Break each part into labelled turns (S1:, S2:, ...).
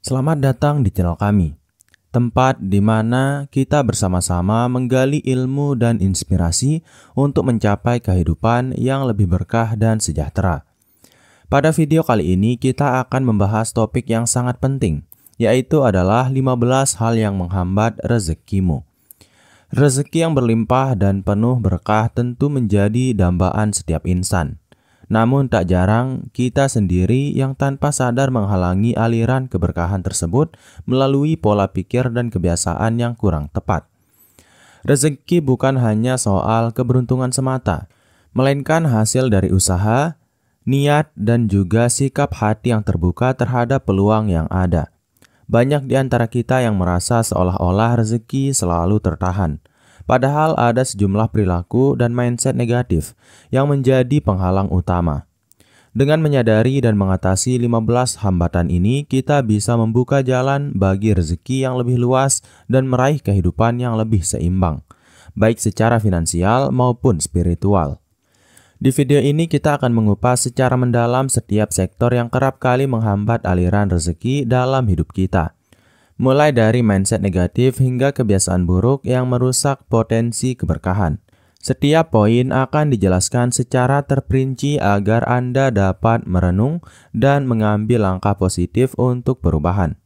S1: Selamat datang di channel kami, tempat di mana kita bersama-sama menggali ilmu dan inspirasi untuk mencapai kehidupan yang lebih berkah dan sejahtera. Pada video kali ini kita akan membahas topik yang sangat penting, yaitu adalah 15 hal yang menghambat rezekimu. Rezeki yang berlimpah dan penuh berkah tentu menjadi dambaan setiap insan. Namun tak jarang kita sendiri yang tanpa sadar menghalangi aliran keberkahan tersebut melalui pola pikir dan kebiasaan yang kurang tepat. Rezeki bukan hanya soal keberuntungan semata, melainkan hasil dari usaha, niat, dan juga sikap hati yang terbuka terhadap peluang yang ada. Banyak di antara kita yang merasa seolah-olah rezeki selalu tertahan. Padahal ada sejumlah perilaku dan mindset negatif yang menjadi penghalang utama. Dengan menyadari dan mengatasi 15 hambatan ini, kita bisa membuka jalan bagi rezeki yang lebih luas dan meraih kehidupan yang lebih seimbang, baik secara finansial maupun spiritual. Di video ini kita akan mengupas secara mendalam setiap sektor yang kerap kali menghambat aliran rezeki dalam hidup kita. Mulai dari mindset negatif hingga kebiasaan buruk yang merusak potensi keberkahan. Setiap poin akan dijelaskan secara terperinci agar Anda dapat merenung dan mengambil langkah positif untuk perubahan.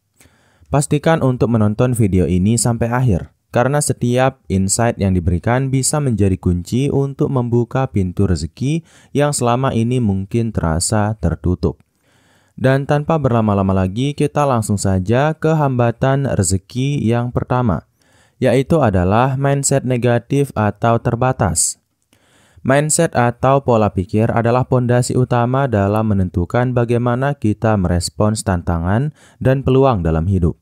S1: Pastikan untuk menonton video ini sampai akhir, karena setiap insight yang diberikan bisa menjadi kunci untuk membuka pintu rezeki yang selama ini mungkin terasa tertutup. Dan tanpa berlama-lama lagi, kita langsung saja ke hambatan rezeki yang pertama, yaitu adalah mindset negatif atau terbatas. Mindset atau pola pikir adalah pondasi utama dalam menentukan bagaimana kita merespons tantangan dan peluang dalam hidup.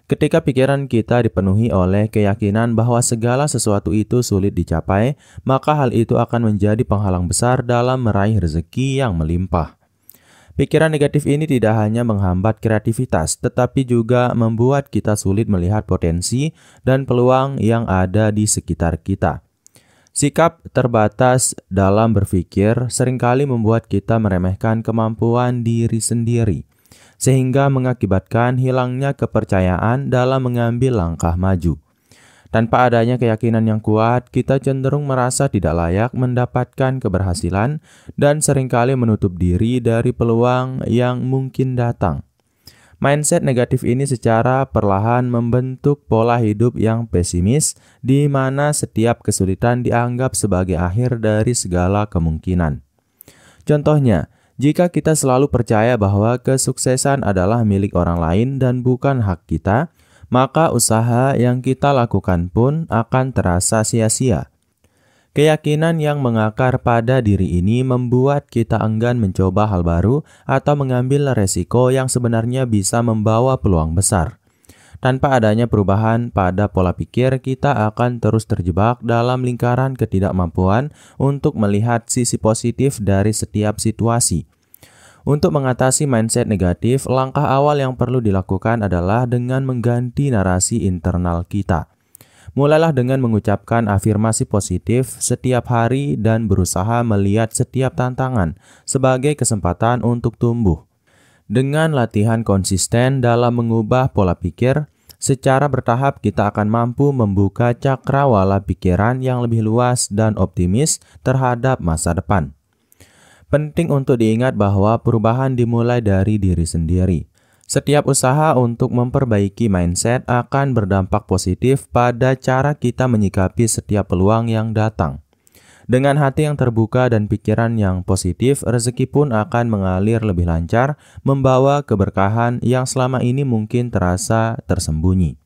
S1: Ketika pikiran kita dipenuhi oleh keyakinan bahwa segala sesuatu itu sulit dicapai, maka hal itu akan menjadi penghalang besar dalam meraih rezeki yang melimpah. Pikiran negatif ini tidak hanya menghambat kreativitas, tetapi juga membuat kita sulit melihat potensi dan peluang yang ada di sekitar kita. Sikap terbatas dalam berpikir seringkali membuat kita meremehkan kemampuan diri sendiri, sehingga mengakibatkan hilangnya kepercayaan dalam mengambil langkah maju. Tanpa adanya keyakinan yang kuat, kita cenderung merasa tidak layak mendapatkan keberhasilan dan seringkali menutup diri dari peluang yang mungkin datang. Mindset negatif ini secara perlahan membentuk pola hidup yang pesimis, di mana setiap kesulitan dianggap sebagai akhir dari segala kemungkinan. Contohnya, jika kita selalu percaya bahwa kesuksesan adalah milik orang lain dan bukan hak kita, maka usaha yang kita lakukan pun akan terasa sia-sia. Keyakinan yang mengakar pada diri ini membuat kita enggan mencoba hal baru atau mengambil resiko yang sebenarnya bisa membawa peluang besar. Tanpa adanya perubahan pada pola pikir, kita akan terus terjebak dalam lingkaran ketidakmampuan untuk melihat sisi positif dari setiap situasi. Untuk mengatasi mindset negatif, langkah awal yang perlu dilakukan adalah dengan mengganti narasi internal kita. Mulailah dengan mengucapkan afirmasi positif setiap hari dan berusaha melihat setiap tantangan sebagai kesempatan untuk tumbuh. Dengan latihan konsisten dalam mengubah pola pikir, secara bertahap kita akan mampu membuka cakrawala pikiran yang lebih luas dan optimis terhadap masa depan. Penting untuk diingat bahwa perubahan dimulai dari diri sendiri. Setiap usaha untuk memperbaiki mindset akan berdampak positif pada cara kita menyikapi setiap peluang yang datang. Dengan hati yang terbuka dan pikiran yang positif, rezeki pun akan mengalir lebih lancar, membawa keberkahan yang selama ini mungkin terasa tersembunyi.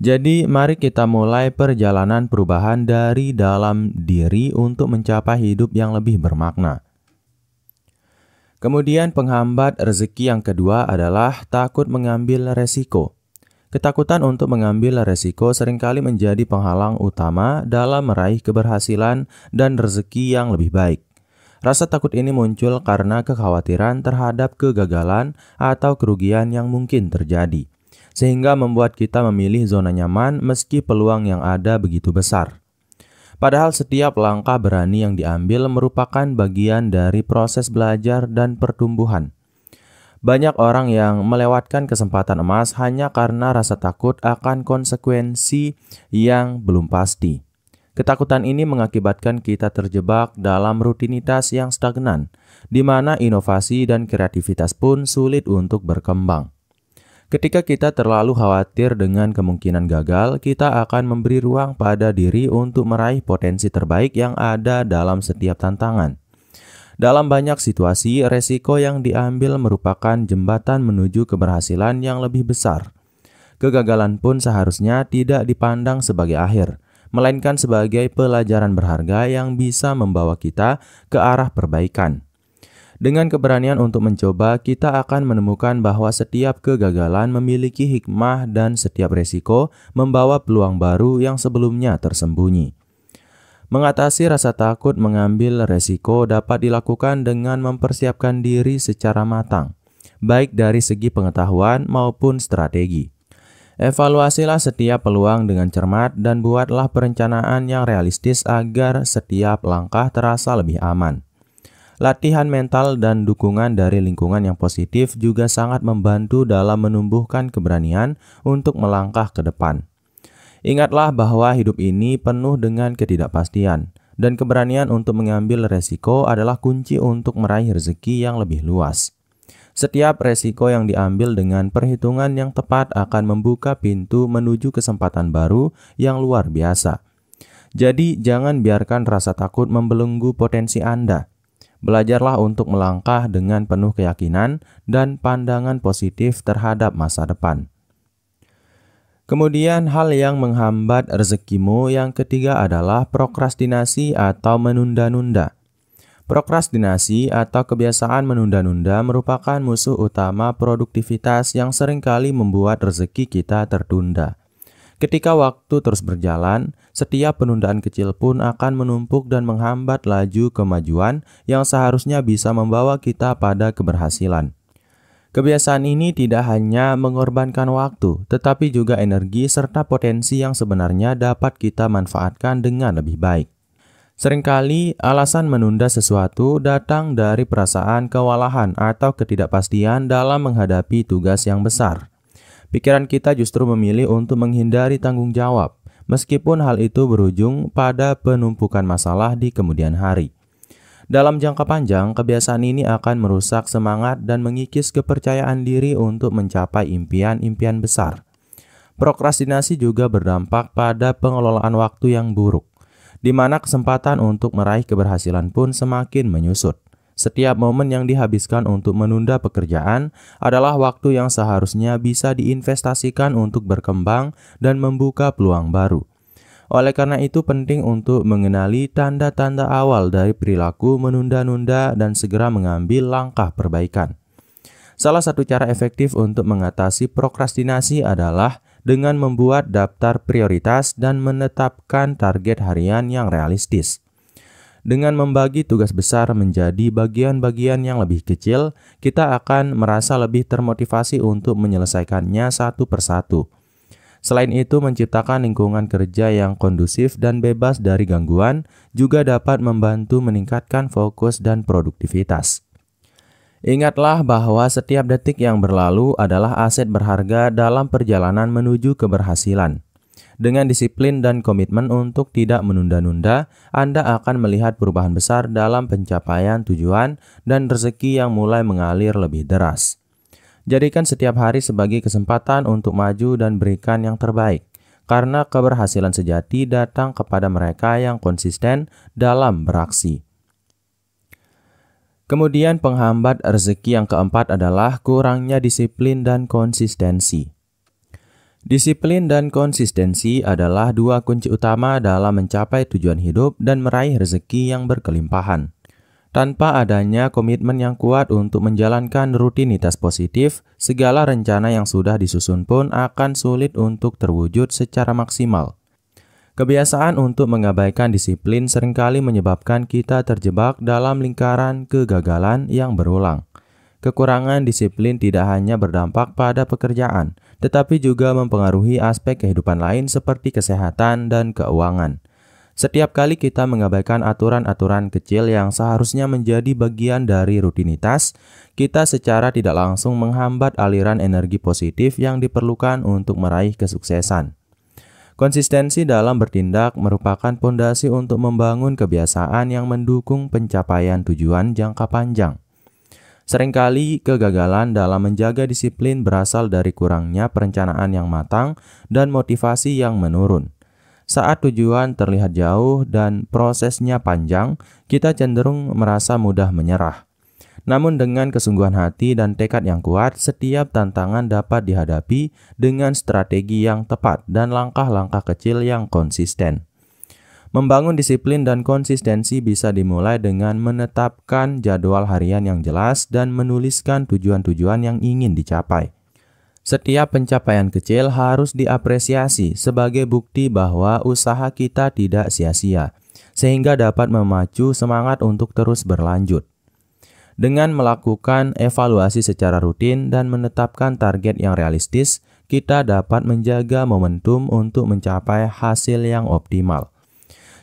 S1: Jadi, mari kita mulai perjalanan perubahan dari dalam diri untuk mencapai hidup yang lebih bermakna. Kemudian penghambat rezeki yang kedua adalah takut mengambil resiko. Ketakutan untuk mengambil resiko seringkali menjadi penghalang utama dalam meraih keberhasilan dan rezeki yang lebih baik. Rasa takut ini muncul karena kekhawatiran terhadap kegagalan atau kerugian yang mungkin terjadi, sehingga membuat kita memilih zona nyaman meski peluang yang ada begitu besar. Padahal setiap langkah berani yang diambil merupakan bagian dari proses belajar dan pertumbuhan. Banyak orang yang melewatkan kesempatan emas hanya karena rasa takut akan konsekuensi yang belum pasti. Ketakutan ini mengakibatkan kita terjebak dalam rutinitas yang stagnan, di mana inovasi dan kreativitas pun sulit untuk berkembang. Ketika kita terlalu khawatir dengan kemungkinan gagal, kita akan memberi ruang pada diri untuk meraih potensi terbaik yang ada dalam setiap tantangan. Dalam banyak situasi, resiko yang diambil merupakan jembatan menuju keberhasilan yang lebih besar. Kegagalan pun seharusnya tidak dipandang sebagai akhir, melainkan sebagai pelajaran berharga yang bisa membawa kita ke arah perbaikan. Dengan keberanian untuk mencoba, kita akan menemukan bahwa setiap kegagalan memiliki hikmah dan setiap resiko membawa peluang baru yang sebelumnya tersembunyi. Mengatasi rasa takut mengambil resiko dapat dilakukan dengan mempersiapkan diri secara matang, baik dari segi pengetahuan maupun strategi. Evaluasilah setiap peluang dengan cermat dan buatlah perencanaan yang realistis agar setiap langkah terasa lebih aman. Latihan mental dan dukungan dari lingkungan yang positif juga sangat membantu dalam menumbuhkan keberanian untuk melangkah ke depan. Ingatlah bahwa hidup ini penuh dengan ketidakpastian, dan keberanian untuk mengambil resiko adalah kunci untuk meraih rezeki yang lebih luas. Setiap resiko yang diambil dengan perhitungan yang tepat akan membuka pintu menuju kesempatan baru yang luar biasa. Jadi, jangan biarkan rasa takut membelenggu potensi Anda. Belajarlah untuk melangkah dengan penuh keyakinan dan pandangan positif terhadap masa depan. Kemudian, hal yang menghambat rezekimu yang ketiga adalah prokrastinasi atau menunda-nunda. Prokrastinasi atau kebiasaan menunda-nunda merupakan musuh utama produktivitas yang seringkali membuat rezeki kita tertunda. Ketika waktu terus berjalan, setiap penundaan kecil pun akan menumpuk dan menghambat laju kemajuan yang seharusnya bisa membawa kita pada keberhasilan. Kebiasaan ini tidak hanya mengorbankan waktu, tetapi juga energi serta potensi yang sebenarnya dapat kita manfaatkan dengan lebih baik. Seringkali alasan menunda sesuatu datang dari perasaan kewalahan atau ketidakpastian dalam menghadapi tugas yang besar. Pikiran kita justru memilih untuk menghindari tanggung jawab, meskipun hal itu berujung pada penumpukan masalah di kemudian hari. Dalam jangka panjang, kebiasaan ini akan merusak semangat dan mengikis kepercayaan diri untuk mencapai impian-impian besar. Prokrastinasi juga berdampak pada pengelolaan waktu yang buruk, di mana kesempatan untuk meraih keberhasilan pun semakin menyusut. Setiap momen yang dihabiskan untuk menunda pekerjaan adalah waktu yang seharusnya bisa diinvestasikan untuk berkembang dan membuka peluang baru. Oleh karena itu penting untuk mengenali tanda-tanda awal dari perilaku menunda-nunda dan segera mengambil langkah perbaikan. Salah satu cara efektif untuk mengatasi prokrastinasi adalah dengan membuat daftar prioritas dan menetapkan target harian yang realistis. Dengan membagi tugas besar menjadi bagian-bagian yang lebih kecil, kita akan merasa lebih termotivasi untuk menyelesaikannya satu persatu. Selain itu, menciptakan lingkungan kerja yang kondusif dan bebas dari gangguan juga dapat membantu meningkatkan fokus dan produktivitas. Ingatlah bahwa setiap detik yang berlalu adalah aset berharga dalam perjalanan menuju keberhasilan. Dengan disiplin dan komitmen untuk tidak menunda-nunda, Anda akan melihat perubahan besar dalam pencapaian tujuan dan rezeki yang mulai mengalir lebih deras. Jadikan setiap hari sebagai kesempatan untuk maju dan berikan yang terbaik, karena keberhasilan sejati datang kepada mereka yang konsisten dalam beraksi. Kemudian penghambat rezeki yang keempat adalah kurangnya disiplin dan konsistensi. Disiplin dan konsistensi adalah dua kunci utama dalam mencapai tujuan hidup dan meraih rezeki yang berkelimpahan. Tanpa adanya komitmen yang kuat untuk menjalankan rutinitas positif, segala rencana yang sudah disusun pun akan sulit untuk terwujud secara maksimal. Kebiasaan untuk mengabaikan disiplin seringkali menyebabkan kita terjebak dalam lingkaran kegagalan yang berulang. Kekurangan disiplin tidak hanya berdampak pada pekerjaan, tetapi juga mempengaruhi aspek kehidupan lain seperti kesehatan dan keuangan. Setiap kali kita mengabaikan aturan-aturan kecil yang seharusnya menjadi bagian dari rutinitas, kita secara tidak langsung menghambat aliran energi positif yang diperlukan untuk meraih kesuksesan. Konsistensi dalam bertindak merupakan pondasi untuk membangun kebiasaan yang mendukung pencapaian tujuan jangka panjang. Seringkali kegagalan dalam menjaga disiplin berasal dari kurangnya perencanaan yang matang dan motivasi yang menurun. Saat tujuan terlihat jauh dan prosesnya panjang, kita cenderung merasa mudah menyerah. Namun dengan kesungguhan hati dan tekad yang kuat, setiap tantangan dapat dihadapi dengan strategi yang tepat dan langkah-langkah kecil yang konsisten. Membangun disiplin dan konsistensi bisa dimulai dengan menetapkan jadwal harian yang jelas dan menuliskan tujuan-tujuan yang ingin dicapai. Setiap pencapaian kecil harus diapresiasi sebagai bukti bahwa usaha kita tidak sia-sia, sehingga dapat memacu semangat untuk terus berlanjut. Dengan melakukan evaluasi secara rutin dan menetapkan target yang realistis, kita dapat menjaga momentum untuk mencapai hasil yang optimal.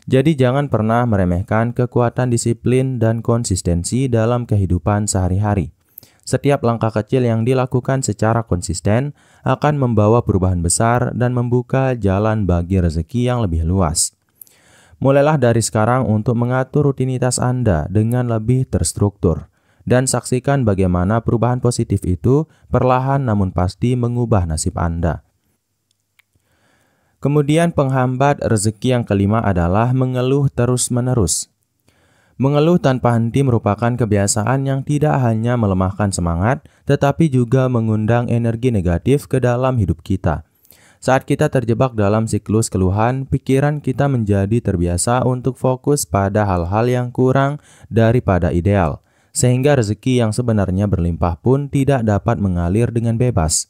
S1: Jadi jangan pernah meremehkan kekuatan disiplin dan konsistensi dalam kehidupan sehari-hari. Setiap langkah kecil yang dilakukan secara konsisten akan membawa perubahan besar dan membuka jalan bagi rezeki yang lebih luas. Mulailah dari sekarang untuk mengatur rutinitas Anda dengan lebih terstruktur, dan saksikan bagaimana perubahan positif itu perlahan namun pasti mengubah nasib Anda. Kemudian penghambat rezeki yang kelima adalah mengeluh terus-menerus. Mengeluh tanpa henti merupakan kebiasaan yang tidak hanya melemahkan semangat, tetapi juga mengundang energi negatif ke dalam hidup kita. Saat kita terjebak dalam siklus keluhan, pikiran kita menjadi terbiasa untuk fokus pada hal-hal yang kurang daripada ideal, sehingga rezeki yang sebenarnya berlimpah pun tidak dapat mengalir dengan bebas.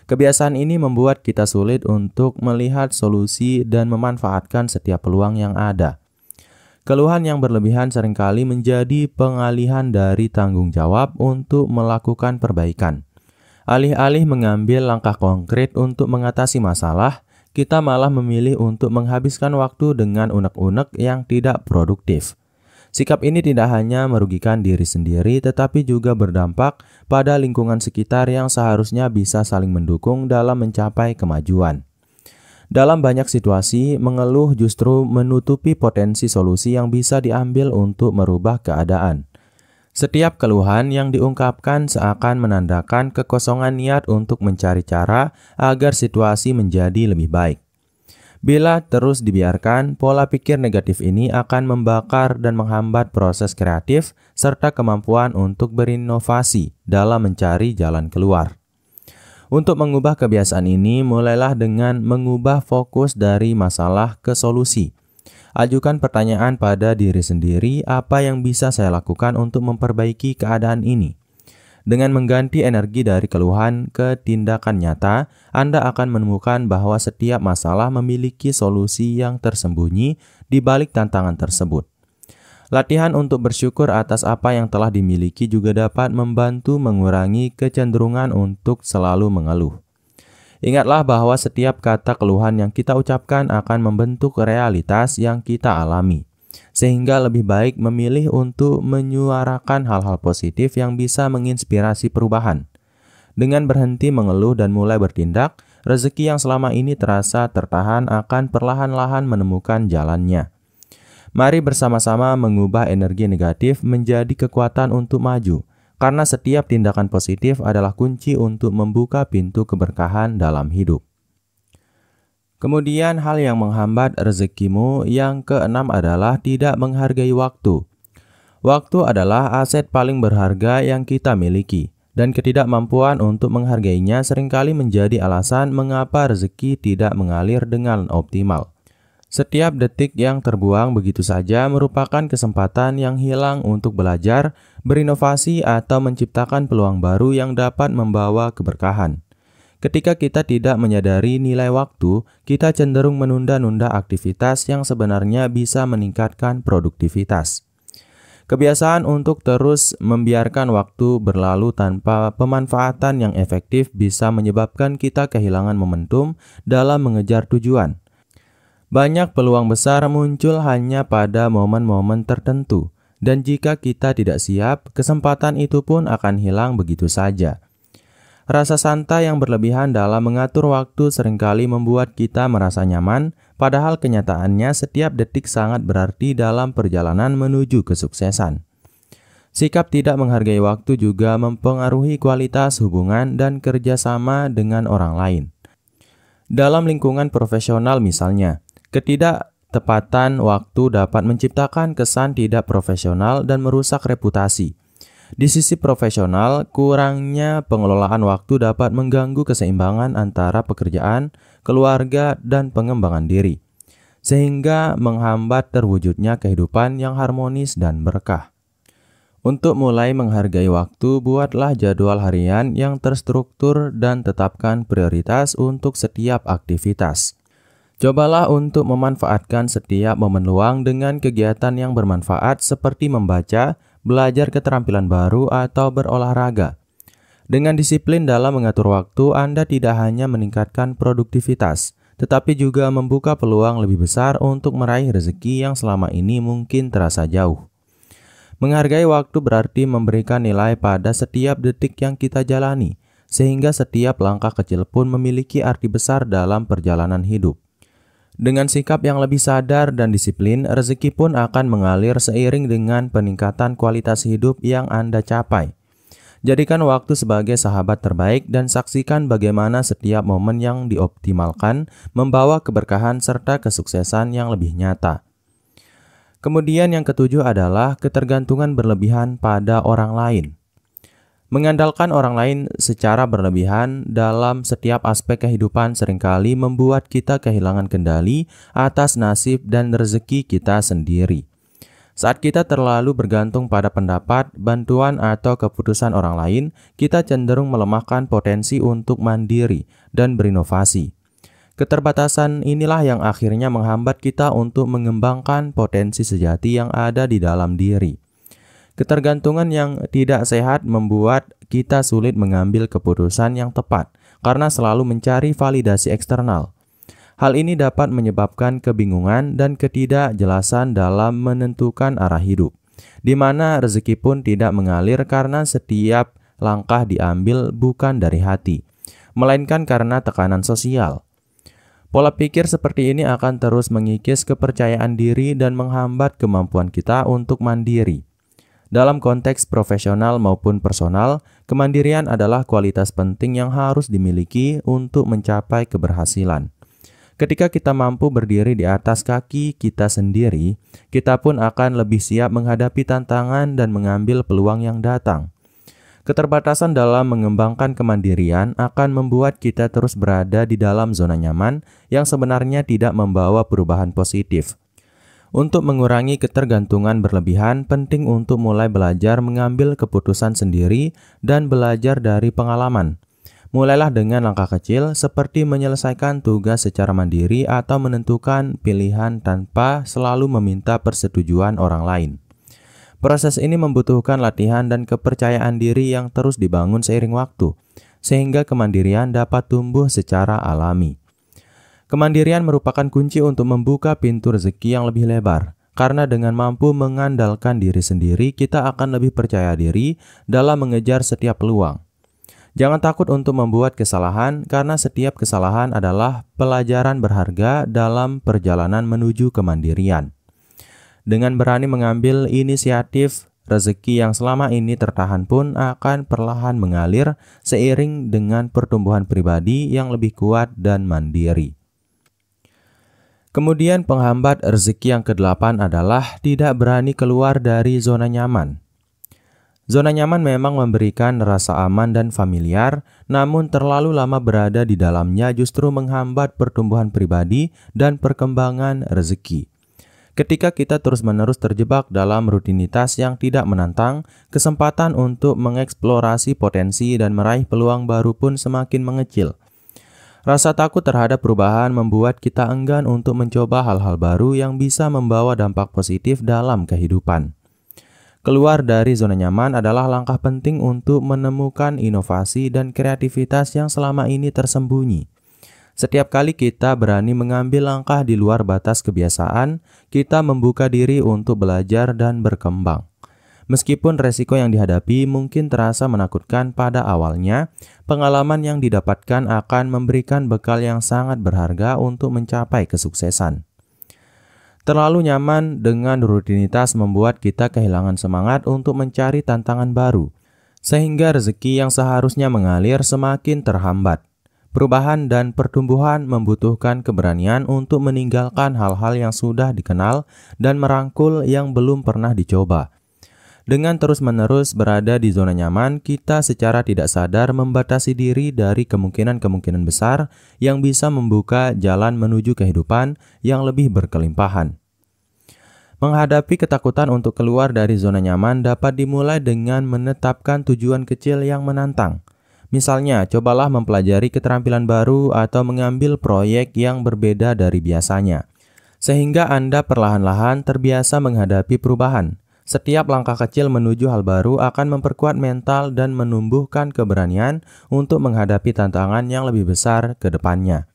S1: Kebiasaan ini membuat kita sulit untuk melihat solusi dan memanfaatkan setiap peluang yang ada. Keluhan yang berlebihan seringkali menjadi pengalihan dari tanggung jawab untuk melakukan perbaikan. Alih-alih mengambil langkah konkret untuk mengatasi masalah, kita malah memilih untuk menghabiskan waktu dengan unek-unek yang tidak produktif. Sikap ini tidak hanya merugikan diri sendiri, tetapi juga berdampak pada lingkungan sekitar yang seharusnya bisa saling mendukung dalam mencapai kemajuan. Dalam banyak situasi, mengeluh justru menutupi potensi solusi yang bisa diambil untuk merubah keadaan. Setiap keluhan yang diungkapkan seakan menandakan kekosongan niat untuk mencari cara agar situasi menjadi lebih baik. Bila terus dibiarkan, pola pikir negatif ini akan membakar dan menghambat proses kreatif serta kemampuan untuk berinovasi dalam mencari jalan keluar. Untuk mengubah kebiasaan ini, mulailah dengan mengubah fokus dari masalah ke solusi. Ajukan pertanyaan pada diri sendiri, apa yang bisa saya lakukan untuk memperbaiki keadaan ini? Dengan mengganti energi dari keluhan ke tindakan nyata, Anda akan menemukan bahwa setiap masalah memiliki solusi yang tersembunyi di balik tantangan tersebut. Latihan untuk bersyukur atas apa yang telah dimiliki juga dapat membantu mengurangi kecenderungan untuk selalu mengeluh. Ingatlah bahwa setiap kata keluhan yang kita ucapkan akan membentuk realitas yang kita alami, sehingga lebih baik memilih untuk menyuarakan hal-hal positif yang bisa menginspirasi perubahan. Dengan berhenti mengeluh dan mulai bertindak, rezeki yang selama ini terasa tertahan akan perlahan-lahan menemukan jalannya. Mari bersama-sama mengubah energi negatif menjadi kekuatan untuk maju, karena setiap tindakan positif adalah kunci untuk membuka pintu keberkahan dalam hidup. Kemudian hal yang menghambat rezekimu yang keenam adalah tidak menghargai waktu. Waktu adalah aset paling berharga yang kita miliki, dan ketidakmampuan untuk menghargainya seringkali menjadi alasan mengapa rezeki tidak mengalir dengan optimal. Setiap detik yang terbuang begitu saja merupakan kesempatan yang hilang untuk belajar, berinovasi, atau menciptakan peluang baru yang dapat membawa keberkahan. Ketika kita tidak menyadari nilai waktu, kita cenderung menunda-nunda aktivitas yang sebenarnya bisa meningkatkan produktivitas. Kebiasaan untuk terus membiarkan waktu berlalu tanpa pemanfaatan yang efektif bisa menyebabkan kita kehilangan momentum dalam mengejar tujuan. Banyak peluang besar muncul hanya pada momen-momen tertentu, dan jika kita tidak siap, kesempatan itu pun akan hilang begitu saja. Rasa santai yang berlebihan dalam mengatur waktu seringkali membuat kita merasa nyaman, padahal kenyataannya setiap detik sangat berarti dalam perjalanan menuju kesuksesan. Sikap tidak menghargai waktu juga mempengaruhi kualitas hubungan dan kerjasama dengan orang lain. Dalam lingkungan profesional misalnya, ketidaktepatan waktu dapat menciptakan kesan tidak profesional dan merusak reputasi. Di sisi profesional, kurangnya pengelolaan waktu dapat mengganggu keseimbangan antara pekerjaan, keluarga, dan pengembangan diri, sehingga menghambat terwujudnya kehidupan yang harmonis dan berkah. Untuk mulai menghargai waktu, buatlah jadwal harian yang terstruktur dan tetapkan prioritas untuk setiap aktivitas. Cobalah untuk memanfaatkan setiap momen luang dengan kegiatan yang bermanfaat seperti membaca, belajar keterampilan baru, atau berolahraga. Dengan disiplin dalam mengatur waktu, Anda tidak hanya meningkatkan produktivitas, tetapi juga membuka peluang lebih besar untuk meraih rezeki yang selama ini mungkin terasa jauh. Menghargai waktu berarti memberikan nilai pada setiap detik yang kita jalani, sehingga setiap langkah kecil pun memiliki arti besar dalam perjalanan hidup. Dengan sikap yang lebih sadar dan disiplin, rezeki pun akan mengalir seiring dengan peningkatan kualitas hidup yang Anda capai. Jadikan waktu sebagai sahabat terbaik dan saksikan bagaimana setiap momen yang dioptimalkan membawa keberkahan serta kesuksesan yang lebih nyata. Kemudian yang ketujuh adalah ketergantungan berlebihan pada orang lain. Mengandalkan orang lain secara berlebihan dalam setiap aspek kehidupan seringkali membuat kita kehilangan kendali atas nasib dan rezeki kita sendiri. Saat kita terlalu bergantung pada pendapat, bantuan, atau keputusan orang lain, kita cenderung melemahkan potensi untuk mandiri dan berinovasi. Keterbatasan inilah yang akhirnya menghambat kita untuk mengembangkan potensi sejati yang ada di dalam diri. Ketergantungan yang tidak sehat membuat kita sulit mengambil keputusan yang tepat karena selalu mencari validasi eksternal. Hal ini dapat menyebabkan kebingungan dan ketidakjelasan dalam menentukan arah hidup, di mana rezeki pun tidak mengalir karena setiap langkah diambil bukan dari hati, melainkan karena tekanan sosial. Pola pikir seperti ini akan terus mengikis kepercayaan diri dan menghambat kemampuan kita untuk mandiri. Dalam konteks profesional maupun personal, kemandirian adalah kualitas penting yang harus dimiliki untuk mencapai keberhasilan. Ketika kita mampu berdiri di atas kaki kita sendiri, kita pun akan lebih siap menghadapi tantangan dan mengambil peluang yang datang. Keterbatasan dalam mengembangkan kemandirian akan membuat kita terus berada di dalam zona nyaman yang sebenarnya tidak membawa perubahan positif. Untuk mengurangi ketergantungan berlebihan, penting untuk mulai belajar mengambil keputusan sendiri dan belajar dari pengalaman. Mulailah dengan langkah kecil seperti menyelesaikan tugas secara mandiri atau menentukan pilihan tanpa selalu meminta persetujuan orang lain. Proses ini membutuhkan latihan dan kepercayaan diri yang terus dibangun seiring waktu, sehingga kemandirian dapat tumbuh secara alami. Kemandirian merupakan kunci untuk membuka pintu rezeki yang lebih lebar, karena dengan mampu mengandalkan diri sendiri, kita akan lebih percaya diri dalam mengejar setiap peluang. Jangan takut untuk membuat kesalahan, karena setiap kesalahan adalah pelajaran berharga dalam perjalanan menuju kemandirian. Dengan berani mengambil inisiatif, rezeki yang selama ini tertahan pun akan perlahan mengalir seiring dengan pertumbuhan pribadi yang lebih kuat dan mandiri. Kemudian penghambat rezeki yang ke-8 adalah tidak berani keluar dari zona nyaman. Zona nyaman memang memberikan rasa aman dan familiar, namun terlalu lama berada di dalamnya justru menghambat pertumbuhan pribadi dan perkembangan rezeki. Ketika kita terus-menerus terjebak dalam rutinitas yang tidak menantang, kesempatan untuk mengeksplorasi potensi dan meraih peluang baru pun semakin mengecil. Rasa takut terhadap perubahan membuat kita enggan untuk mencoba hal-hal baru yang bisa membawa dampak positif dalam kehidupan. Keluar dari zona nyaman adalah langkah penting untuk menemukan inovasi dan kreativitas yang selama ini tersembunyi. Setiap kali kita berani mengambil langkah di luar batas kebiasaan, kita membuka diri untuk belajar dan berkembang. Meskipun resiko yang dihadapi mungkin terasa menakutkan pada awalnya, pengalaman yang didapatkan akan memberikan bekal yang sangat berharga untuk mencapai kesuksesan. Terlalu nyaman dengan rutinitas membuat kita kehilangan semangat untuk mencari tantangan baru, sehingga rezeki yang seharusnya mengalir semakin terhambat. Perubahan dan pertumbuhan membutuhkan keberanian untuk meninggalkan hal-hal yang sudah dikenal dan merangkul yang belum pernah dicoba. Dengan terus-menerus berada di zona nyaman, kita secara tidak sadar membatasi diri dari kemungkinan-kemungkinan besar yang bisa membuka jalan menuju kehidupan yang lebih berkelimpahan. Menghadapi ketakutan untuk keluar dari zona nyaman dapat dimulai dengan menetapkan tujuan kecil yang menantang. Misalnya, cobalah mempelajari keterampilan baru atau mengambil proyek yang berbeda dari biasanya, sehingga Anda perlahan-lahan terbiasa menghadapi perubahan. Setiap langkah kecil menuju hal baru akan memperkuat mental dan menumbuhkan keberanian untuk menghadapi tantangan yang lebih besar ke depannya.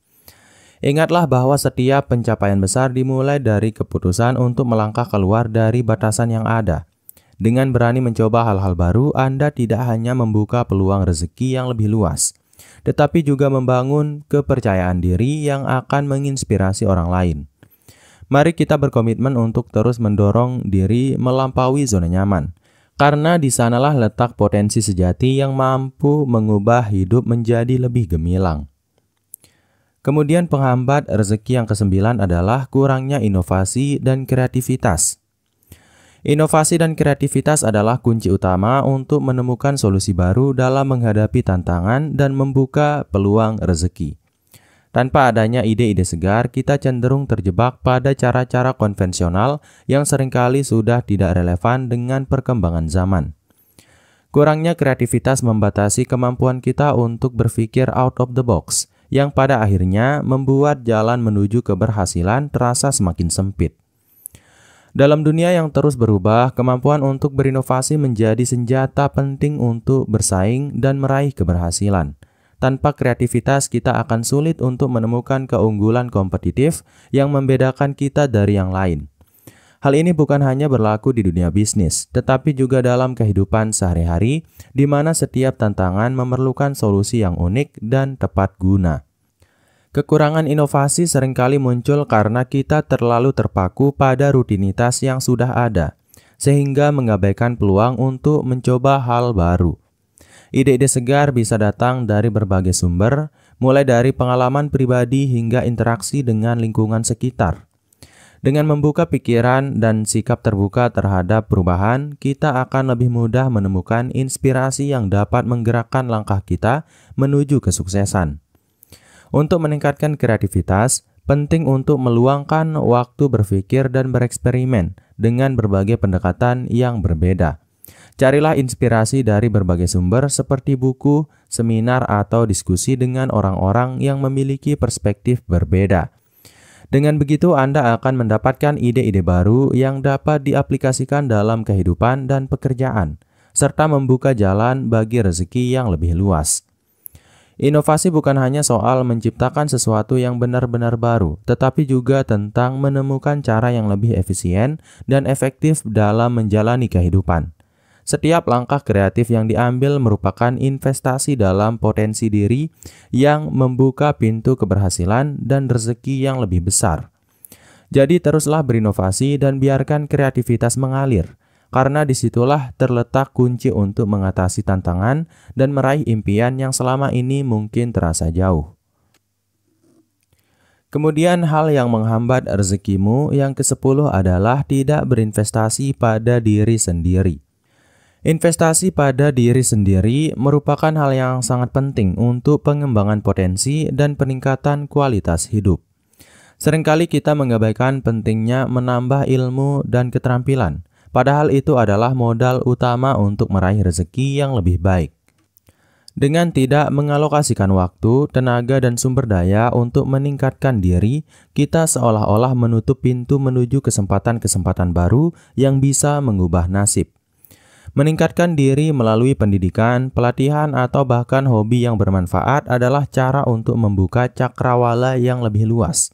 S1: Ingatlah bahwa setiap pencapaian besar dimulai dari keputusan untuk melangkah keluar dari batasan yang ada. Dengan berani mencoba hal-hal baru, Anda tidak hanya membuka peluang rezeki yang lebih luas, tetapi juga membangun kepercayaan diri yang akan menginspirasi orang lain. Mari kita berkomitmen untuk terus mendorong diri melampaui zona nyaman, karena di sanalah letak potensi sejati yang mampu mengubah hidup menjadi lebih gemilang. Kemudian penghambat rezeki yang ke-9 adalah kurangnya inovasi dan kreativitas. Inovasi dan kreativitas adalah kunci utama untuk menemukan solusi baru dalam menghadapi tantangan dan membuka peluang rezeki. Tanpa adanya ide-ide segar, kita cenderung terjebak pada cara-cara konvensional yang seringkali sudah tidak relevan dengan perkembangan zaman. Kurangnya kreativitas membatasi kemampuan kita untuk berpikir out of the box, yang pada akhirnya membuat jalan menuju keberhasilan terasa semakin sempit. Dalam dunia yang terus berubah, kemampuan untuk berinovasi menjadi senjata penting untuk bersaing dan meraih keberhasilan. Tanpa kreativitas, kita akan sulit untuk menemukan keunggulan kompetitif yang membedakan kita dari yang lain. Hal ini bukan hanya berlaku di dunia bisnis, tetapi juga dalam kehidupan sehari-hari, di mana setiap tantangan memerlukan solusi yang unik dan tepat guna. Kekurangan inovasi seringkali muncul karena kita terlalu terpaku pada rutinitas yang sudah ada, sehingga mengabaikan peluang untuk mencoba hal baru. Ide-ide segar bisa datang dari berbagai sumber, mulai dari pengalaman pribadi hingga interaksi dengan lingkungan sekitar. Dengan membuka pikiran dan sikap terbuka terhadap perubahan, kita akan lebih mudah menemukan inspirasi yang dapat menggerakkan langkah kita menuju kesuksesan. Untuk meningkatkan kreativitas, penting untuk meluangkan waktu berpikir dan bereksperimen dengan berbagai pendekatan yang berbeda. Carilah inspirasi dari berbagai sumber seperti buku, seminar, atau diskusi dengan orang-orang yang memiliki perspektif berbeda. Dengan begitu, Anda akan mendapatkan ide-ide baru yang dapat diaplikasikan dalam kehidupan dan pekerjaan, serta membuka jalan bagi rezeki yang lebih luas. Inovasi bukan hanya soal menciptakan sesuatu yang benar-benar baru, tetapi juga tentang menemukan cara yang lebih efisien dan efektif dalam menjalani kehidupan. Setiap langkah kreatif yang diambil merupakan investasi dalam potensi diri yang membuka pintu keberhasilan dan rezeki yang lebih besar. Jadi teruslah berinovasi dan biarkan kreativitas mengalir, karena disitulah terletak kunci untuk mengatasi tantangan dan meraih impian yang selama ini mungkin terasa jauh. Kemudian hal yang menghambat rezekimu yang ke-10 adalah tidak berinvestasi pada diri sendiri. Investasi pada diri sendiri merupakan hal yang sangat penting untuk pengembangan potensi dan peningkatan kualitas hidup. Seringkali kita mengabaikan pentingnya menambah ilmu dan keterampilan, padahal itu adalah modal utama untuk meraih rezeki yang lebih baik. Dengan tidak mengalokasikan waktu, tenaga, dan sumber daya untuk meningkatkan diri, kita seolah-olah menutup pintu menuju kesempatan-kesempatan baru yang bisa mengubah nasib. Meningkatkan diri melalui pendidikan, pelatihan, atau bahkan hobi yang bermanfaat adalah cara untuk membuka cakrawala yang lebih luas.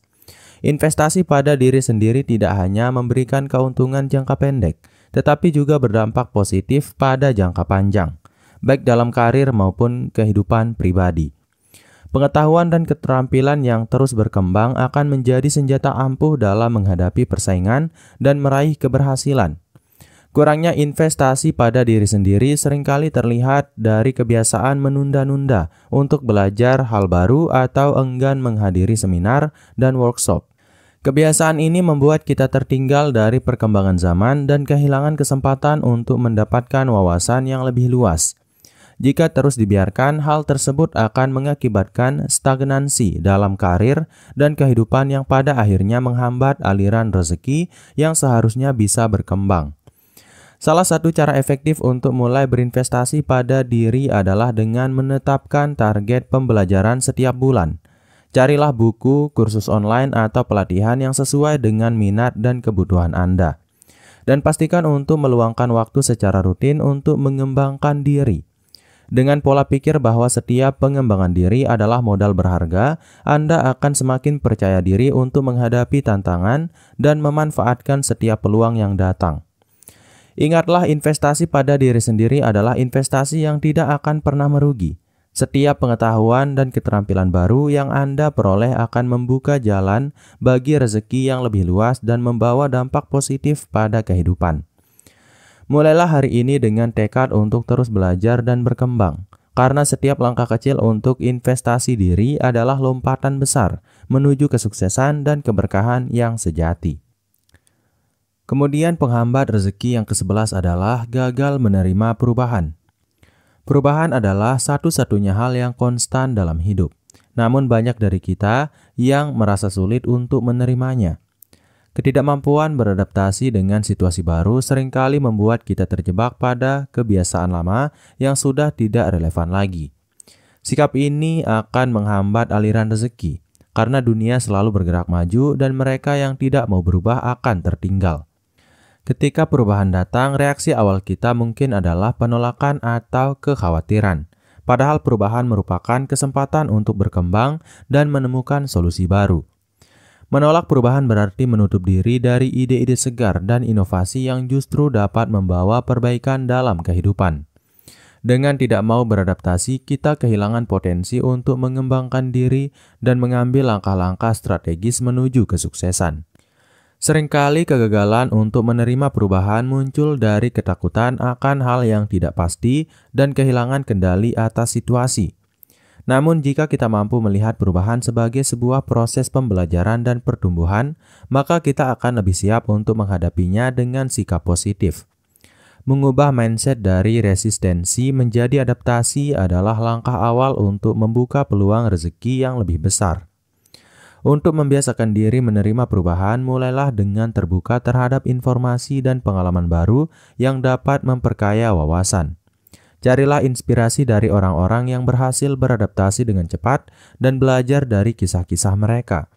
S1: Investasi pada diri sendiri tidak hanya memberikan keuntungan jangka pendek, tetapi juga berdampak positif pada jangka panjang, baik dalam karir maupun kehidupan pribadi. Pengetahuan dan keterampilan yang terus berkembang akan menjadi senjata ampuh dalam menghadapi persaingan dan meraih keberhasilan. Kurangnya investasi pada diri sendiri seringkali terlihat dari kebiasaan menunda-nunda untuk belajar hal baru atau enggan menghadiri seminar dan workshop. Kebiasaan ini membuat kita tertinggal dari perkembangan zaman dan kehilangan kesempatan untuk mendapatkan wawasan yang lebih luas. Jika terus dibiarkan, hal tersebut akan mengakibatkan stagnansi dalam karir dan kehidupan yang pada akhirnya menghambat aliran rezeki yang seharusnya bisa berkembang. Salah satu cara efektif untuk mulai berinvestasi pada diri adalah dengan menetapkan target pembelajaran setiap bulan. Carilah buku, kursus online, atau pelatihan yang sesuai dengan minat dan kebutuhan Anda. Dan pastikan untuk meluangkan waktu secara rutin untuk mengembangkan diri. Dengan pola pikir bahwa setiap pengembangan diri adalah modal berharga, Anda akan semakin percaya diri untuk menghadapi tantangan dan memanfaatkan setiap peluang yang datang. Ingatlah, investasi pada diri sendiri adalah investasi yang tidak akan pernah merugi. Setiap pengetahuan dan keterampilan baru yang Anda peroleh akan membuka jalan bagi rezeki yang lebih luas dan membawa dampak positif pada kehidupan. Mulailah hari ini dengan tekad untuk terus belajar dan berkembang, karena setiap langkah kecil untuk investasi diri adalah lompatan besar menuju kesuksesan dan keberkahan yang sejati. Kemudian penghambat rezeki yang ke-11 adalah gagal menerima perubahan. Perubahan adalah satu-satunya hal yang konstan dalam hidup. Namun banyak dari kita yang merasa sulit untuk menerimanya. Ketidakmampuan beradaptasi dengan situasi baru seringkali membuat kita terjebak pada kebiasaan lama yang sudah tidak relevan lagi. Sikap ini akan menghambat aliran rezeki, karena dunia selalu bergerak maju dan mereka yang tidak mau berubah akan tertinggal. Ketika perubahan datang, reaksi awal kita mungkin adalah penolakan atau kekhawatiran. Padahal perubahan merupakan kesempatan untuk berkembang dan menemukan solusi baru. Menolak perubahan berarti menutup diri dari ide-ide segar dan inovasi yang justru dapat membawa perbaikan dalam kehidupan. Dengan tidak mau beradaptasi, kita kehilangan potensi untuk mengembangkan diri dan mengambil langkah-langkah strategis menuju kesuksesan. Seringkali kegagalan untuk menerima perubahan muncul dari ketakutan akan hal yang tidak pasti dan kehilangan kendali atas situasi. Namun jika kita mampu melihat perubahan sebagai sebuah proses pembelajaran dan pertumbuhan, maka kita akan lebih siap untuk menghadapinya dengan sikap positif. Mengubah mindset dari resistensi menjadi adaptasi adalah langkah awal untuk membuka peluang rezeki yang lebih besar. Untuk membiasakan diri menerima perubahan, mulailah dengan terbuka terhadap informasi dan pengalaman baru yang dapat memperkaya wawasan. Carilah inspirasi dari orang-orang yang berhasil beradaptasi dengan cepat dan belajar dari kisah-kisah mereka.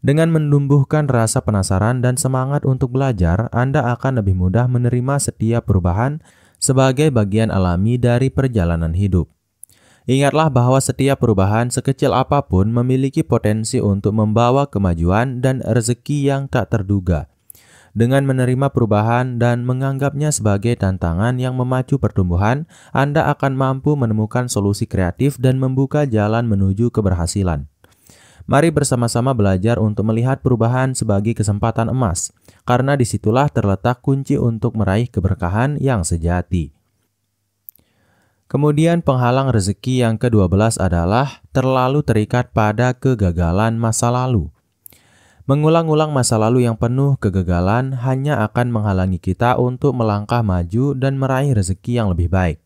S1: Dengan menumbuhkan rasa penasaran dan semangat untuk belajar, Anda akan lebih mudah menerima setiap perubahan sebagai bagian alami dari perjalanan hidup. Ingatlah bahwa setiap perubahan sekecil apapun memiliki potensi untuk membawa kemajuan dan rezeki yang tak terduga. Dengan menerima perubahan dan menganggapnya sebagai tantangan yang memacu pertumbuhan, Anda akan mampu menemukan solusi kreatif dan membuka jalan menuju keberhasilan. Mari bersama-sama belajar untuk melihat perubahan sebagai kesempatan emas, karena disitulah terletak kunci untuk meraih keberkahan yang sejati. Kemudian penghalang rezeki yang ke-12 adalah terlalu terikat pada kegagalan masa lalu. Mengulang-ulang masa lalu yang penuh kegagalan hanya akan menghalangi kita untuk melangkah maju dan meraih rezeki yang lebih baik.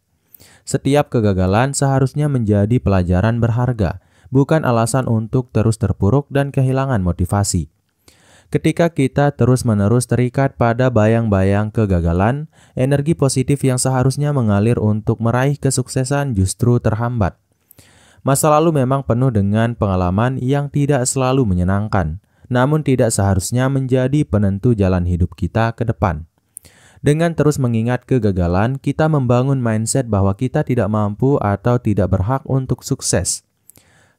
S1: Setiap kegagalan seharusnya menjadi pelajaran berharga, bukan alasan untuk terus terpuruk dan kehilangan motivasi. Ketika kita terus-menerus terikat pada bayang-bayang kegagalan, energi positif yang seharusnya mengalir untuk meraih kesuksesan justru terhambat. Masa lalu memang penuh dengan pengalaman yang tidak selalu menyenangkan, namun tidak seharusnya menjadi penentu jalan hidup kita ke depan. Dengan terus mengingat kegagalan, kita membangun mindset bahwa kita tidak mampu atau tidak berhak untuk sukses.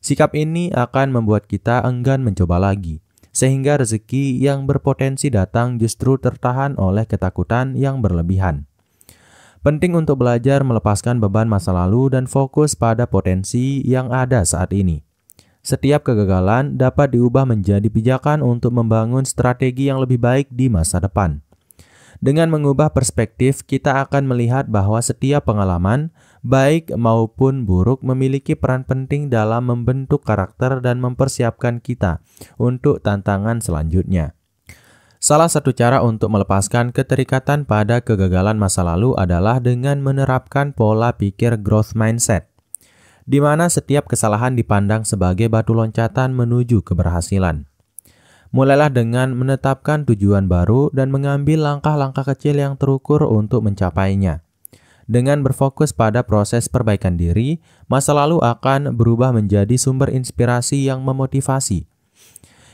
S1: Sikap ini akan membuat kita enggan mencoba lagi, sehingga rezeki yang berpotensi datang justru tertahan oleh ketakutan yang berlebihan. Penting untuk belajar melepaskan beban masa lalu dan fokus pada potensi yang ada saat ini. Setiap kegagalan dapat diubah menjadi pijakan untuk membangun strategi yang lebih baik di masa depan. Dengan mengubah perspektif, kita akan melihat bahwa setiap pengalaman, baik maupun buruk, memiliki peran penting dalam membentuk karakter dan mempersiapkan kita untuk tantangan selanjutnya. Salah satu cara untuk melepaskan keterikatan pada kegagalan masa lalu adalah dengan menerapkan pola pikir growth mindset, di mana setiap kesalahan dipandang sebagai batu loncatan menuju keberhasilan. Mulailah dengan menetapkan tujuan baru dan mengambil langkah-langkah kecil yang terukur untuk mencapainya. Dengan berfokus pada proses perbaikan diri, masa lalu akan berubah menjadi sumber inspirasi yang memotivasi.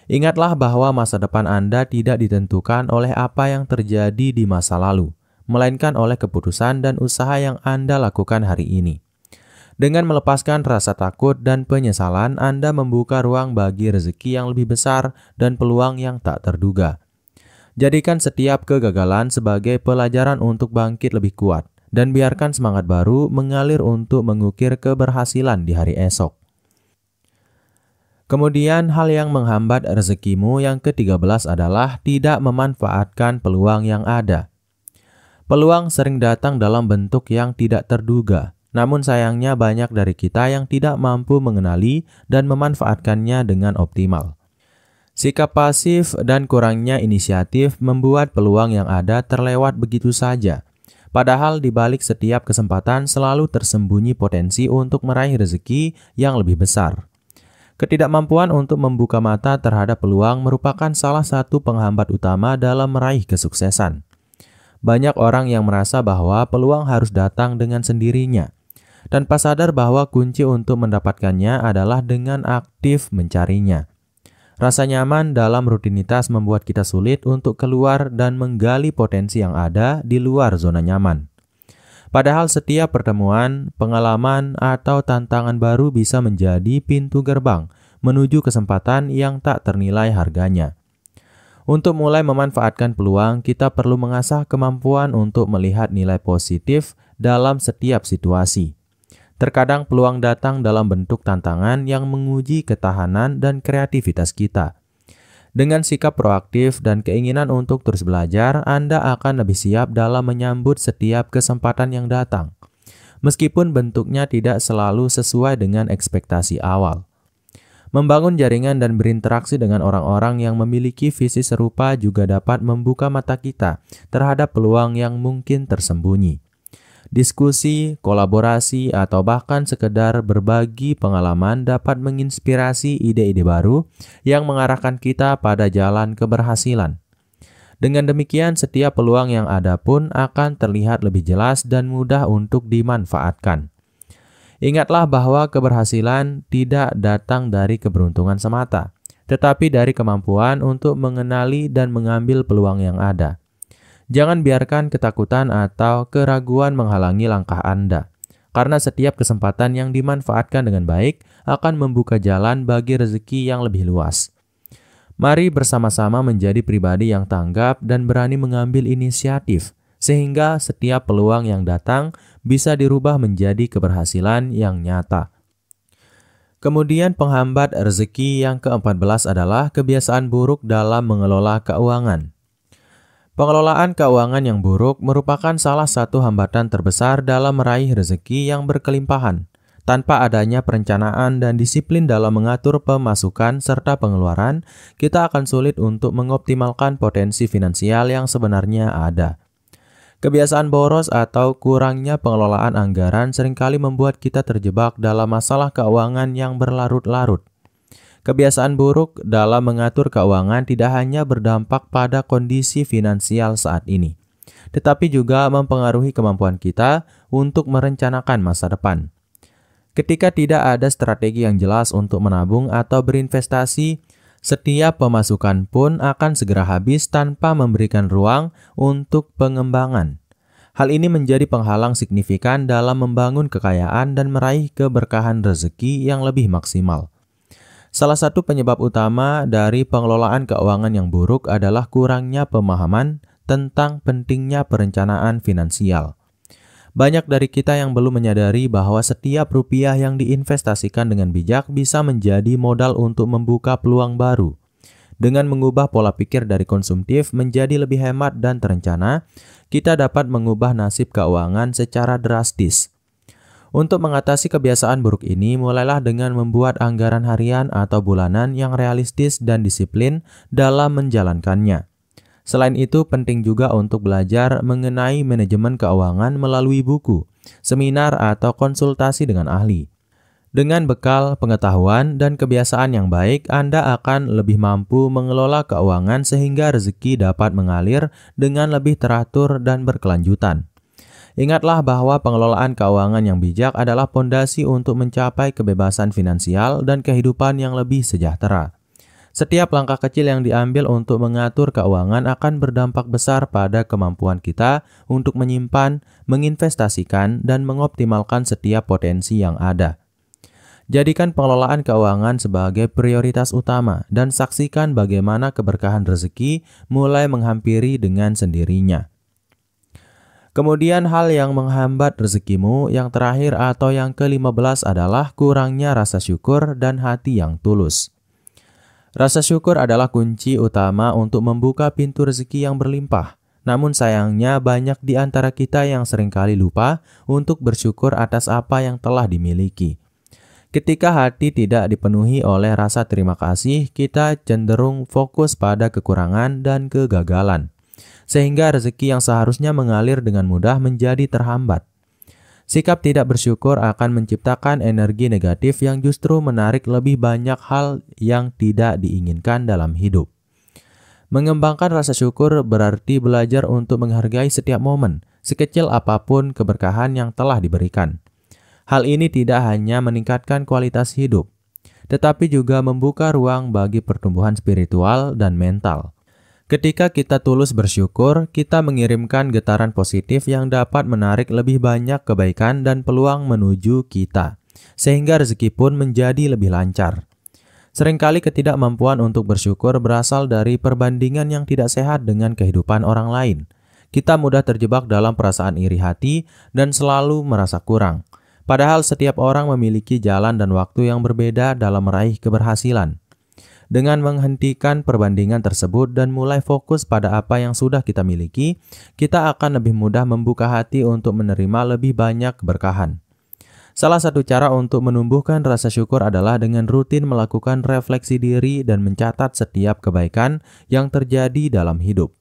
S1: Ingatlah bahwa masa depan Anda tidak ditentukan oleh apa yang terjadi di masa lalu, melainkan oleh keputusan dan usaha yang Anda lakukan hari ini. Dengan melepaskan rasa takut dan penyesalan, Anda membuka ruang bagi rezeki yang lebih besar dan peluang yang tak terduga. Jadikan setiap kegagalan sebagai pelajaran untuk bangkit lebih kuat, dan biarkan semangat baru mengalir untuk mengukir keberhasilan di hari esok. Kemudian, hal yang menghambat rezekimu yang ke-13 adalah tidak memanfaatkan peluang yang ada. Peluang sering datang dalam bentuk yang tidak terduga. Namun sayangnya banyak dari kita yang tidak mampu mengenali dan memanfaatkannya dengan optimal. Sikap pasif dan kurangnya inisiatif membuat peluang yang ada terlewat begitu saja. Padahal di balik setiap kesempatan selalu tersembunyi potensi untuk meraih rezeki yang lebih besar. Ketidakmampuan untuk membuka mata terhadap peluang merupakan salah satu penghambat utama dalam meraih kesuksesan. Banyak orang yang merasa bahwa peluang harus datang dengan sendirinya, tanpa sadar bahwa kunci untuk mendapatkannya adalah dengan aktif mencarinya. Rasa nyaman dalam rutinitas membuat kita sulit untuk keluar dan menggali potensi yang ada di luar zona nyaman. Padahal setiap pertemuan, pengalaman, atau tantangan baru bisa menjadi pintu gerbang menuju kesempatan yang tak ternilai harganya. Untuk mulai memanfaatkan peluang, kita perlu mengasah kemampuan untuk melihat nilai positif dalam setiap situasi. Terkadang peluang datang dalam bentuk tantangan yang menguji ketahanan dan kreativitas kita. Dengan sikap proaktif dan keinginan untuk terus belajar, Anda akan lebih siap dalam menyambut setiap kesempatan yang datang, meskipun bentuknya tidak selalu sesuai dengan ekspektasi awal. Membangun jaringan dan berinteraksi dengan orang-orang yang memiliki visi serupa juga dapat membuka mata kita terhadap peluang yang mungkin tersembunyi. Diskusi, kolaborasi, atau bahkan sekedar berbagi pengalaman dapat menginspirasi ide-ide baru yang mengarahkan kita pada jalan keberhasilan. Dengan demikian, setiap peluang yang ada pun akan terlihat lebih jelas dan mudah untuk dimanfaatkan. Ingatlah bahwa keberhasilan tidak datang dari keberuntungan semata, tetapi dari kemampuan untuk mengenali dan mengambil peluang yang ada. Jangan biarkan ketakutan atau keraguan menghalangi langkah Anda, karena setiap kesempatan yang dimanfaatkan dengan baik akan membuka jalan bagi rezeki yang lebih luas. Mari bersama-sama menjadi pribadi yang tanggap dan berani mengambil inisiatif, sehingga setiap peluang yang datang bisa dirubah menjadi keberhasilan yang nyata. Kemudian penghambat rezeki yang ke-14 adalah kebiasaan buruk dalam mengelola keuangan. Pengelolaan keuangan yang buruk merupakan salah satu hambatan terbesar dalam meraih rezeki yang berkelimpahan. Tanpa adanya perencanaan dan disiplin dalam mengatur pemasukan serta pengeluaran, kita akan sulit untuk mengoptimalkan potensi finansial yang sebenarnya ada. Kebiasaan boros atau kurangnya pengelolaan anggaran seringkali membuat kita terjebak dalam masalah keuangan yang berlarut-larut. Kebiasaan buruk dalam mengatur keuangan tidak hanya berdampak pada kondisi finansial saat ini, tetapi juga mempengaruhi kemampuan kita untuk merencanakan masa depan. Ketika tidak ada strategi yang jelas untuk menabung atau berinvestasi, Setiap pemasukan pun akan segera habis tanpa memberikan ruang untuk pengembangan. Hal ini menjadi penghalang signifikan dalam membangun kekayaan dan meraih keberkahan rezeki yang lebih maksimal. Salah satu penyebab utama dari pengelolaan keuangan yang buruk adalah kurangnya pemahaman tentang pentingnya perencanaan finansial. Banyak dari kita yang belum menyadari bahwa setiap rupiah yang diinvestasikan dengan bijak bisa menjadi modal untuk membuka peluang baru. Dengan mengubah pola pikir dari konsumtif menjadi lebih hemat dan terencana, kita dapat mengubah nasib keuangan secara drastis. Untuk mengatasi kebiasaan buruk ini, mulailah dengan membuat anggaran harian atau bulanan yang realistis dan disiplin dalam menjalankannya. Selain itu, penting juga untuk belajar mengenai manajemen keuangan melalui buku, seminar, atau konsultasi dengan ahli. Dengan bekal pengetahuan dan kebiasaan yang baik, Anda akan lebih mampu mengelola keuangan sehingga rezeki dapat mengalir dengan lebih teratur dan berkelanjutan. Ingatlah bahwa pengelolaan keuangan yang bijak adalah fondasi untuk mencapai kebebasan finansial dan kehidupan yang lebih sejahtera. Setiap langkah kecil yang diambil untuk mengatur keuangan akan berdampak besar pada kemampuan kita untuk menyimpan, menginvestasikan, dan mengoptimalkan setiap potensi yang ada. Jadikan pengelolaan keuangan sebagai prioritas utama dan saksikan bagaimana keberkahan rezeki mulai menghampiri dengan sendirinya. Kemudian hal yang menghambat rezekimu yang terakhir atau yang ke-15 adalah kurangnya rasa syukur dan hati yang tulus. Rasa syukur adalah kunci utama untuk membuka pintu rezeki yang berlimpah. Namun sayangnya banyak di antara kita yang seringkali lupa untuk bersyukur atas apa yang telah dimiliki. Ketika hati tidak dipenuhi oleh rasa terima kasih, kita cenderung fokus pada kekurangan dan kegagalan, sehingga rezeki yang seharusnya mengalir dengan mudah menjadi terhambat. Sikap tidak bersyukur akan menciptakan energi negatif yang justru menarik lebih banyak hal yang tidak diinginkan dalam hidup. Mengembangkan rasa syukur berarti belajar untuk menghargai setiap momen, sekecil apapun keberkahan yang telah diberikan. Hal ini tidak hanya meningkatkan kualitas hidup, tetapi juga membuka ruang bagi pertumbuhan spiritual dan mental. Ketika kita tulus bersyukur, kita mengirimkan getaran positif yang dapat menarik lebih banyak kebaikan dan peluang menuju kita, sehingga rezeki pun menjadi lebih lancar. Seringkali ketidakmampuan untuk bersyukur berasal dari perbandingan yang tidak sehat dengan kehidupan orang lain. Kita mudah terjebak dalam perasaan iri hati dan selalu merasa kurang. Padahal setiap orang memiliki jalan dan waktu yang berbeda dalam meraih keberhasilan. Dengan menghentikan perbandingan tersebut dan mulai fokus pada apa yang sudah kita miliki, kita akan lebih mudah membuka hati untuk menerima lebih banyak keberkahan. Salah satu cara untuk menumbuhkan rasa syukur adalah dengan rutin melakukan refleksi diri dan mencatat setiap kebaikan yang terjadi dalam hidup.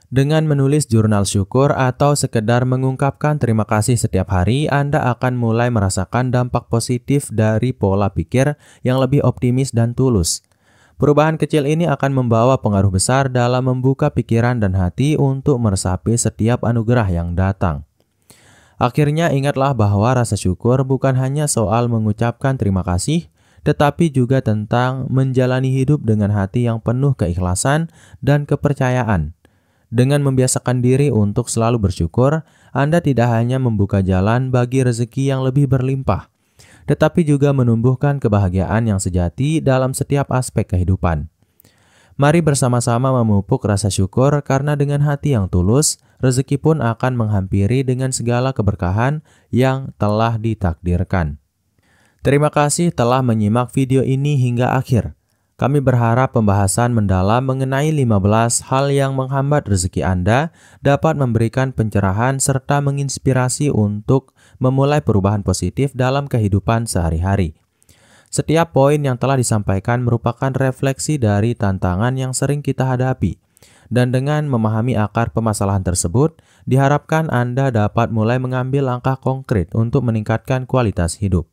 S1: Dengan menulis jurnal syukur atau sekedar mengungkapkan terima kasih setiap hari, Anda akan mulai merasakan dampak positif dari pola pikir yang lebih optimis dan tulus. Perubahan kecil ini akan membawa pengaruh besar dalam membuka pikiran dan hati untuk meresapi setiap anugerah yang datang. Akhirnya ingatlah bahwa rasa syukur bukan hanya soal mengucapkan terima kasih, tetapi juga tentang menjalani hidup dengan hati yang penuh keikhlasan dan kepercayaan. Dengan membiasakan diri untuk selalu bersyukur, Anda tidak hanya membuka jalan bagi rezeki yang lebih berlimpah, tetapi juga menumbuhkan kebahagiaan yang sejati dalam setiap aspek kehidupan. Mari bersama-sama memupuk rasa syukur karena dengan hati yang tulus, rezeki pun akan menghampiri dengan segala keberkahan yang telah ditakdirkan. Terima kasih telah menyimak video ini hingga akhir. Kami berharap pembahasan mendalam mengenai 15 hal yang menghambat rezeki Anda dapat memberikan pencerahan serta menginspirasi untuk memulai perubahan positif dalam kehidupan sehari-hari. Setiap poin yang telah disampaikan merupakan refleksi dari tantangan yang sering kita hadapi. Dan dengan memahami akar permasalahan tersebut, diharapkan Anda dapat mulai mengambil langkah konkret untuk meningkatkan kualitas hidup.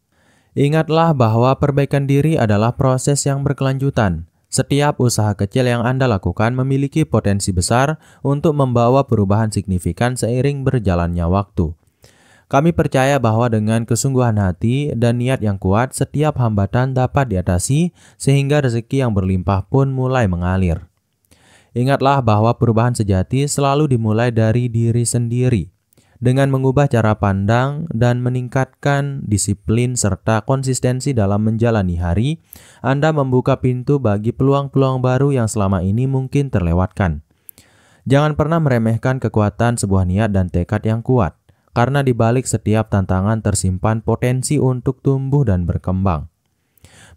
S1: Ingatlah bahwa perbaikan diri adalah proses yang berkelanjutan. Setiap usaha kecil yang Anda lakukan memiliki potensi besar untuk membawa perubahan signifikan seiring berjalannya waktu. Kami percaya bahwa dengan kesungguhan hati dan niat yang kuat, setiap hambatan dapat diatasi sehingga rezeki yang berlimpah pun mulai mengalir. Ingatlah bahwa perubahan sejati selalu dimulai dari diri sendiri. Dengan mengubah cara pandang dan meningkatkan disiplin serta konsistensi dalam menjalani hari, Anda membuka pintu bagi peluang-peluang baru yang selama ini mungkin terlewatkan. Jangan pernah meremehkan kekuatan sebuah niat dan tekad yang kuat, karena di balik setiap tantangan tersimpan potensi untuk tumbuh dan berkembang.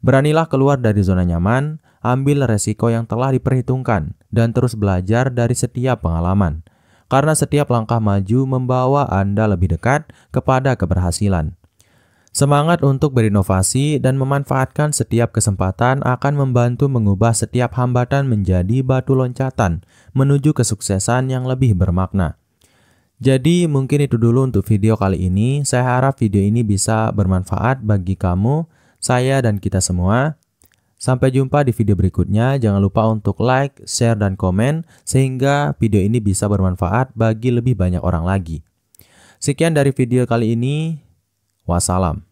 S1: Beranilah keluar dari zona nyaman, ambil resiko yang telah diperhitungkan, dan terus belajar dari setiap pengalaman. Karena setiap langkah maju membawa Anda lebih dekat kepada keberhasilan. Semangat untuk berinovasi dan memanfaatkan setiap kesempatan akan membantu mengubah setiap hambatan menjadi batu loncatan menuju kesuksesan yang lebih bermakna. Jadi mungkin itu dulu untuk video kali ini. Saya harap video ini bisa bermanfaat bagi kamu, saya, dan kita semua. Sampai jumpa di video berikutnya. Jangan lupa untuk like, share, dan komen sehingga video ini bisa bermanfaat bagi lebih banyak orang lagi. Sekian dari video kali ini. Wassalam.